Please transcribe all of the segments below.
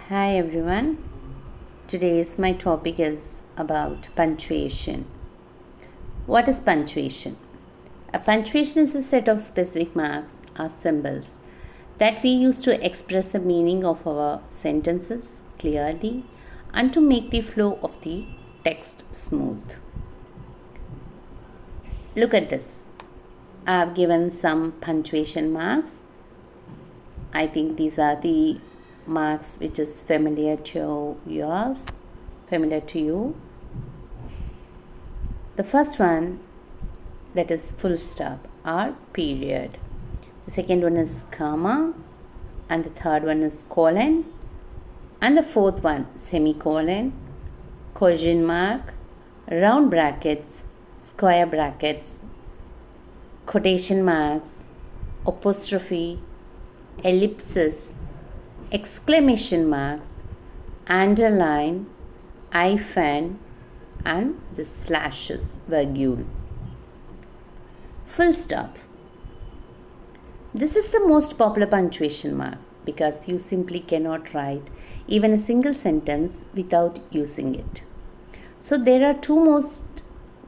Hi everyone. Today's my topic is about punctuation. What is punctuation? A punctuation is a set of specific marks or symbols that we use to express the meaning of our sentences clearly and to make the flow of the text smooth. Look at this. I have given some punctuation marks. I think these are the marks which is familiar to you. The first one, that is full stop or period. The second one is comma, and the third one is colon, and the fourth one semicolon, question mark, round brackets, square brackets, quotation marks, apostrophe, ellipsis, exclamation marks, underline, hyphen, and the slashes, virgule. Full stop. This is the most popular punctuation mark because you simply cannot write even a single sentence without using it. So there are two most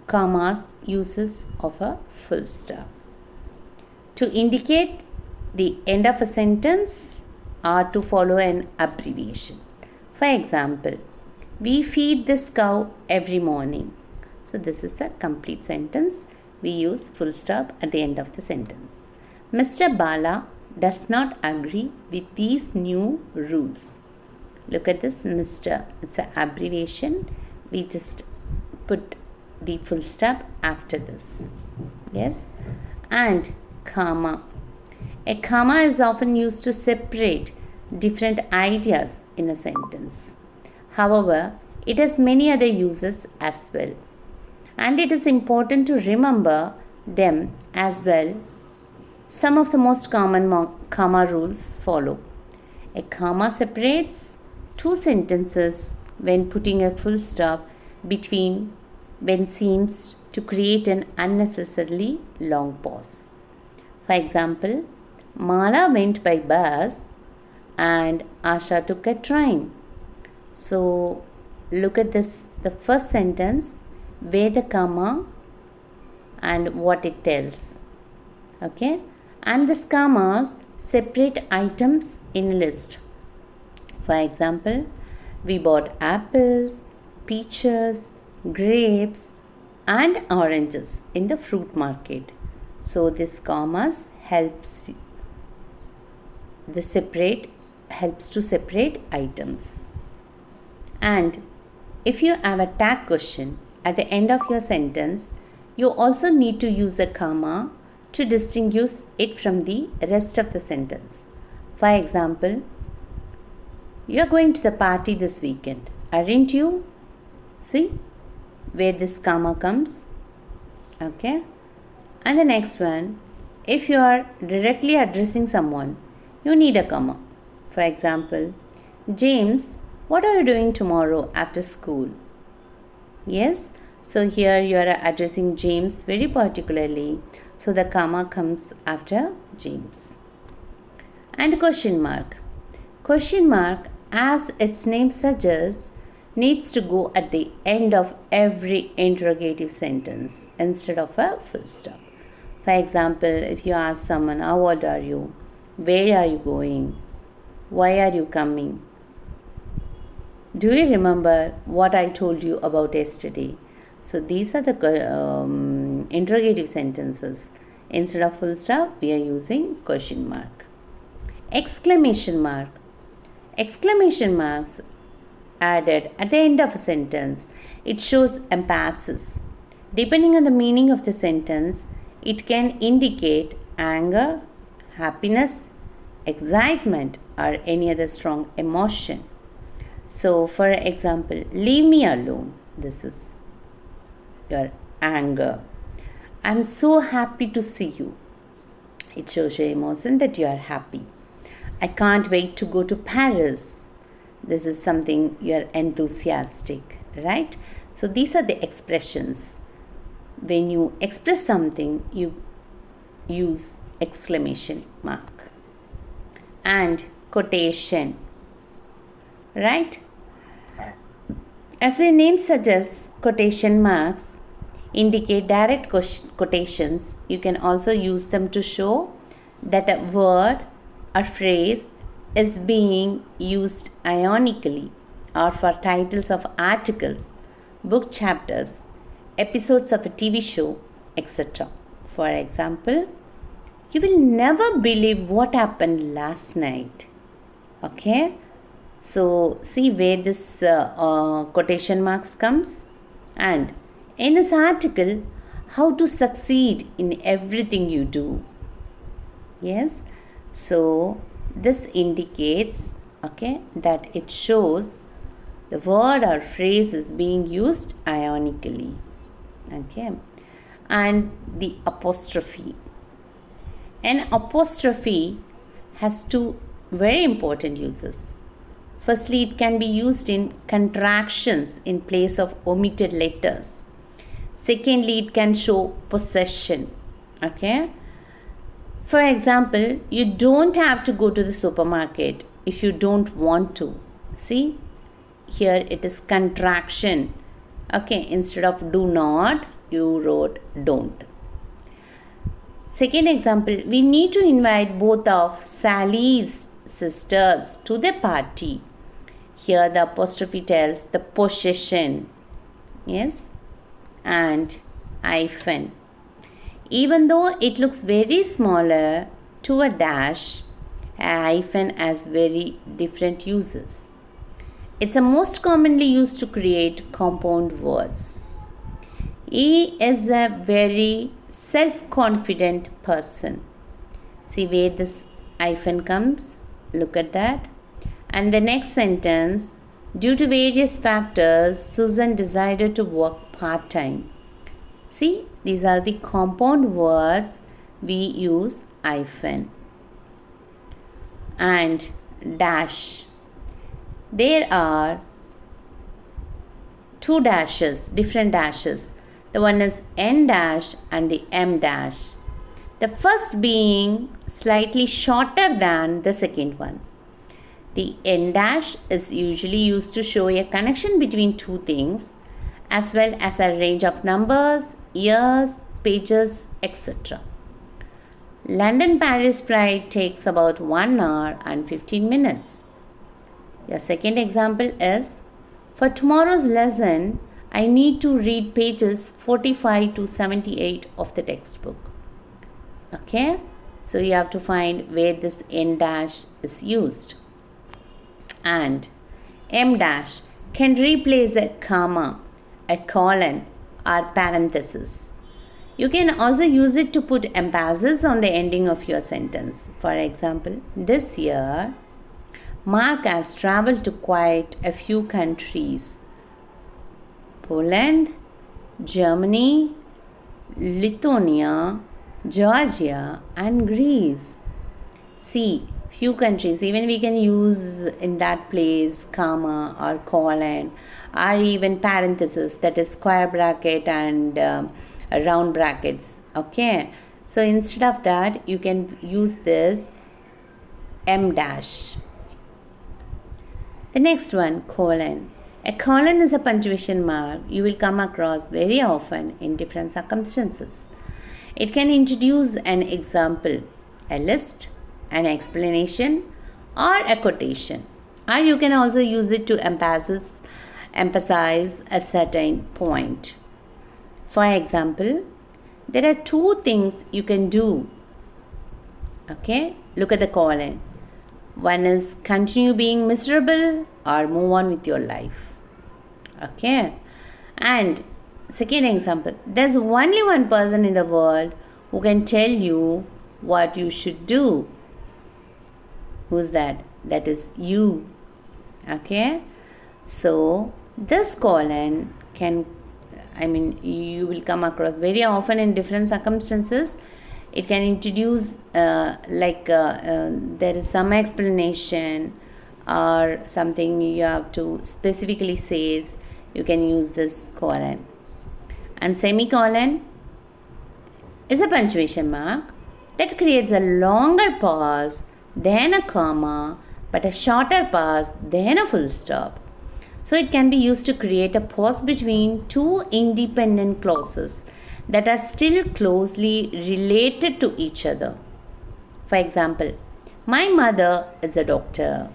commas uses of a full stop. To indicate the end of a sentence or to follow an abbreviation. For example, we feed this cow every morning. So this is a complete sentence. We use full stop at the end of the sentence. Mr. Bala does not agree with these new rules. Look at this, Mr. It's an abbreviation. We just put the full stop after this. Yes. And comma. A comma is often used to separate different ideas in a sentence. However, it has many other uses as well. And it is important to remember them as well. Some of the most common comma rules follow. A comma separates two sentences when putting a full stop between when seems to create an unnecessarily long pause. For example, Mala went by bus and Asha took a train. So look at this, the first sentence where the comma and what it tells. Okay, and these commas separate items in a list. For example, we bought apples, peaches, grapes and oranges in the fruit market. So this commas helps to separate items. And if you have a tag question at the end of your sentence, you also need to use a comma to distinguish it from the rest of the sentence. For example, you are going to the party this weekend, aren't you? See where this comma comes. Okay. And the next one, if you are directly addressing someone, you need a comma. For example, James, what are you doing tomorrow after school? Yes, so here you are addressing James very particularly. So the comma comes after James. And question mark. Question mark, as its name suggests, needs to go at the end of every interrogative sentence instead of a full stop. For example, if you ask someone, how old are you? Where are you going? Why are you coming? Do you remember what I told you about yesterday? So these are the interrogative sentences. Instead of full stop, we are using question mark. Exclamation mark. Exclamation marks added at the end of a sentence. It shows emphasis. Depending on the meaning of the sentence, it can indicate anger, happiness, excitement, or any other strong emotion. So, for example, leave me alone. This is your anger. I'm so happy to see you. It shows your emotion that you are happy. I can't wait to go to Paris. This is something you are enthusiastic, right? So, these are the expressions. When you express something, you use exclamation mark. And quotation. right? As the name suggests, quotation marks indicate direct quotations. You can also use them to show that a word or phrase is being used ironically, or for titles of articles, book chapters, episodes of a TV show, etc. For example, you will never believe what happened last night. Okay, so see where this quotation marks comes. And in this article, how to succeed in everything you do. Yes, so this indicates, okay, that it shows the word or phrase is being used ironically. Okay, and the apostrophe. An apostrophe has two very important uses. Firstly, it can be used in contractions in place of omitted letters. Secondly, it can show possession. Okay. For example, you don't have to go to the supermarket if you don't want to. See, here it is contraction. Okay, instead of do not, you wrote don't. Second example, we need to invite both of Sally's sisters to the party. Here the apostrophe tells the possession. Yes, and hyphen. Even though it looks very smaller to a dash, a hyphen has very different uses. It's a most commonly used to create compound words. He is a very self-confident person. See where this hyphen comes? Look at that. And the next sentence, due to various factors, Susan decided to work part-time. See, these are the compound words we use hyphen. And dash. There are two dashes, different dashes. The one is N dash and the M dash. The first being slightly shorter than the second one. The N dash is usually used to show a connection between two things, as well as a range of numbers, years, pages, etc. London-Paris flight takes about 1 hour and 15 minutes. Your second example is, for tomorrow's lesson, I need to read pages 45 to 78 of the textbook. Okay, so you have to find where this N dash is used. And M dash can replace a comma, a colon, or parenthesis. You can also use it to put emphasis on the ending of your sentence. For example, this year, Mark has traveled to quite a few countries: Poland, Germany, Lithuania, Georgia, and Greece. See, few countries, even we can use in that place comma or colon or even parenthesis, that is square bracket and round brackets. Okay, so instead of that you can use this M dash. The next one, colon. A colon is a punctuation mark you will come across very often in different circumstances. It can introduce an example, a list, an explanation, or a quotation. Or you can also use it to emphasize a certain point. For example, there are two things you can do. Okay, look at the colon. One is continue being miserable or move on with your life. Okay, and second example, there's only one person in the world who can tell you what you should do. Who's that? That is you. Okay, so this colon can, you will come across very often in different circumstances. It can introduce there is some explanation or something you have to specifically say. You can use this colon. And semicolon is a punctuation mark that creates a longer pause than a comma but a shorter pause, then a full stop. So it can be used to create a pause between two independent clauses that are still closely related to each other. For example, my mother is a doctor.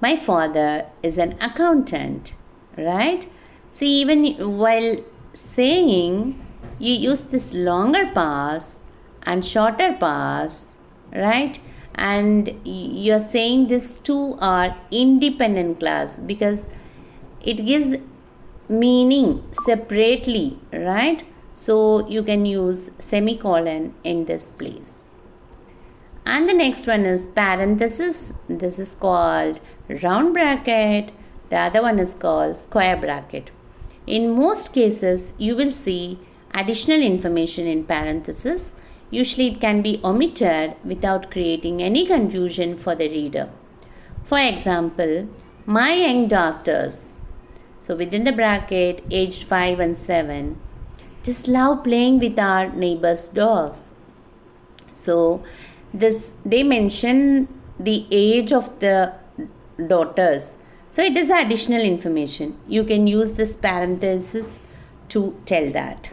My father is an accountant, right? See, even while saying, you use this longer pause and shorter pause, right? And you're saying these two are independent clause because it gives meaning separately, right? So you can use semicolon in this place. And the next one is parenthesis. This is called round bracket. The other one is called square bracket. In most cases, you will see additional information in parenthesis. Usually it can be omitted without creating any confusion for the reader. For example, my young doctors, so within the bracket, aged 5 and 7, just love playing with our neighbors' dogs. So they mention the age of the daughters. So it is additional information. You can use this parenthesis to tell that.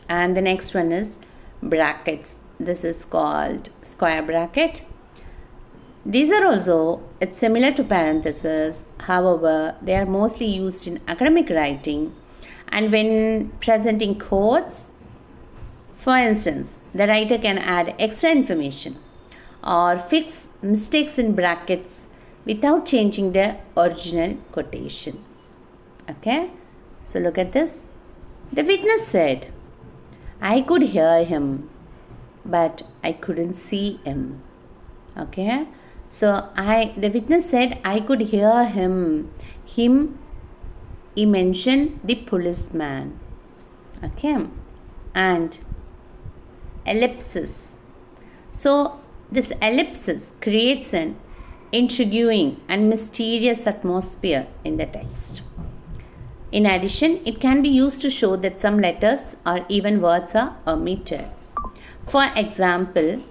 And the next one is brackets. This is called square bracket. These are also, it's similar to parentheses. However, they are mostly used in academic writing and when presenting quotes. For instance, the writer can add extra information or fix mistakes in brackets without changing the original quotation. Okay, so look at this. The witness said, I could hear him, but I couldn't see him. Okay, so the witness said, I could hear him. Him, he mentioned the policeman. Okay, and ellipsis. So this ellipsis creates an intriguing and mysterious atmosphere in the text. In addition, it can be used to show that some letters or even words are omitted. For example,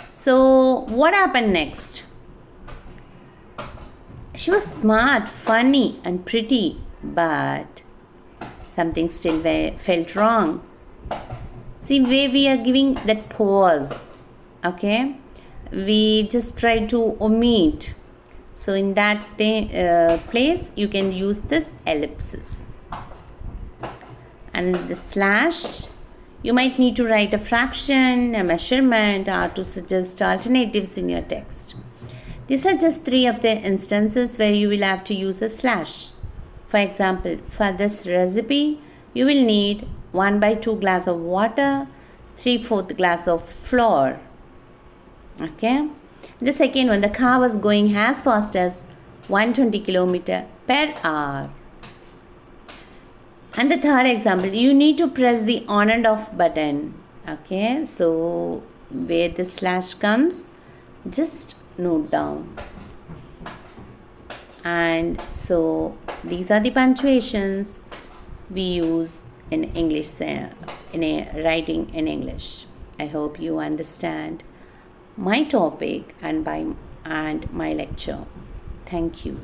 so what happened next? She was smart, funny and pretty, but something still felt wrong. See, where we are giving that pause, okay? We just try to omit. So in that place, you can use this ellipsis. And the slash, you might need to write a fraction, a measurement, or to suggest alternatives in your text. These are just 3 of the instances where you will have to use a slash. For example, for this recipe, you will need 1/2 glass of water, 3/4 glass of flour. Okay. The second one, the car was going as fast as 120 km/h. And the third example, you need to press the on and off button. Okay, so where the slash comes, just note down. And so these are the punctuations we use in English, in writing in English. I hope you understand my topic and my lecture. Thank you.